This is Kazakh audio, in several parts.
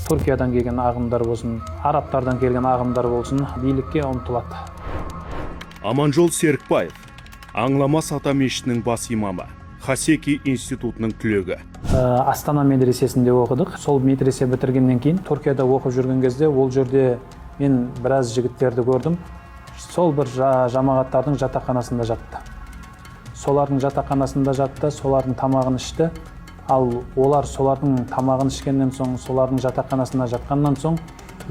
Түркиядан келген ағымдар болсын, арабтардан келген ағымдар болсын, билікке ұмтылады. Аманжол Серікбаев, Аңламас ата мешітінің бас имамы, Хасеки институтының түлегі. Астана медресесінде оқыдық. Сол медресе бітіргеннен кейін Түркияда оқып жүрген кезде ол жерде мен біраз жігіттерді көрдім. Сол бір жамағаттардың жатақханасында жатты. Солардың жатақханасында жатты, солардың тамағын ішті. Ал олар солардың тамағын ішкеннен соң, солардың жатақханасында жатқаннан соң,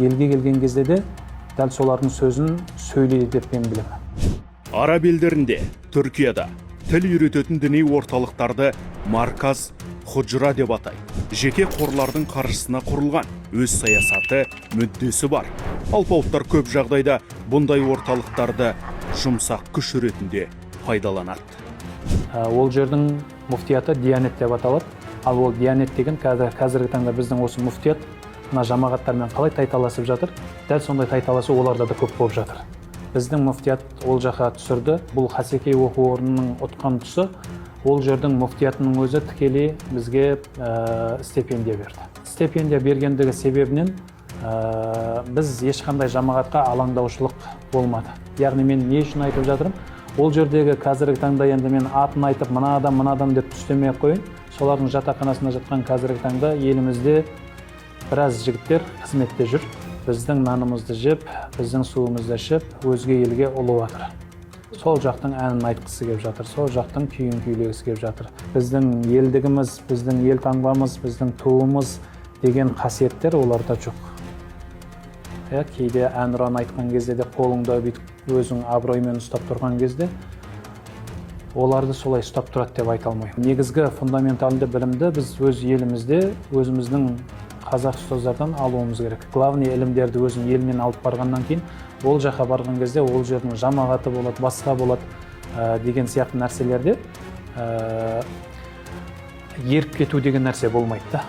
елге келген кезде де дәл солардың сөзін сөйлейді деп мен білемін. Араб елдерінде, Түркияда тіл үйрететін діни орталықтарды марказ, худжра деп атайды. Жеке қорлардың қаржысына құрылған, өз саясаты, мүддесі бар. Алпауыттар көп жағдайда бұндай орталықтарды жұмсақ күш ретінде пайдаланады. Ол жердің муфтияты Диянет деп аталады. Ал ол Диянет деген қазіргі таңда біздің осы муфтият мына жамағаттармен қалай тайталасып жатыр, дәл сондай тайталасы оларда да көп болып жатыр. Біздің муфтият ол жаққа түсірді. Бұл Хасеки оқу орнының ұтқан тұсы, ол жердің муфтиятының өзі тікелей бізге стипендия берді. Стипендия бергендігі себебінен біз ешқандай жамағатқа алаңдаушылық болмады. Яғни мен не үшін айтып жатырмын? Ол жердегі қазіргі таңда енді мен атын айтып, мына адам деп түстемей қойын. Солардың жатақханасында жатқан қазіргі таңда елімізде біраз жігіттер қызметте жүр. Біздің нанымызды жеп, біздің суымызды ішіп, өзге елге ұлы жатыр. Сол жақтың әнін айтқысы келіп жатыр, сол жақтың күйін күйлегісі келіп жатыр. Біздің елдігіміз, біздің ел таңбамыз, біздің туымыз деген қасиеттер оларда жоқ. Кейде әнұран айтқан кезде де қолыңда бүйтіп өзің абыроймен ұстап тұрған кезде оларды солай ұстап тұрады деп айта алмаймын. Негізгі фундаменталды білімді біз өз елімізде, өзіміздің қазақ ұстаздардан алуымыз керек. Главный ілімдерді өзің елмен алып барғаннан кейін, ол жаққа барған кезде ол жердің жамағаты болады, басқа болады деген сияқты нәрселерде еріп кету деген нәрсе болмайды да.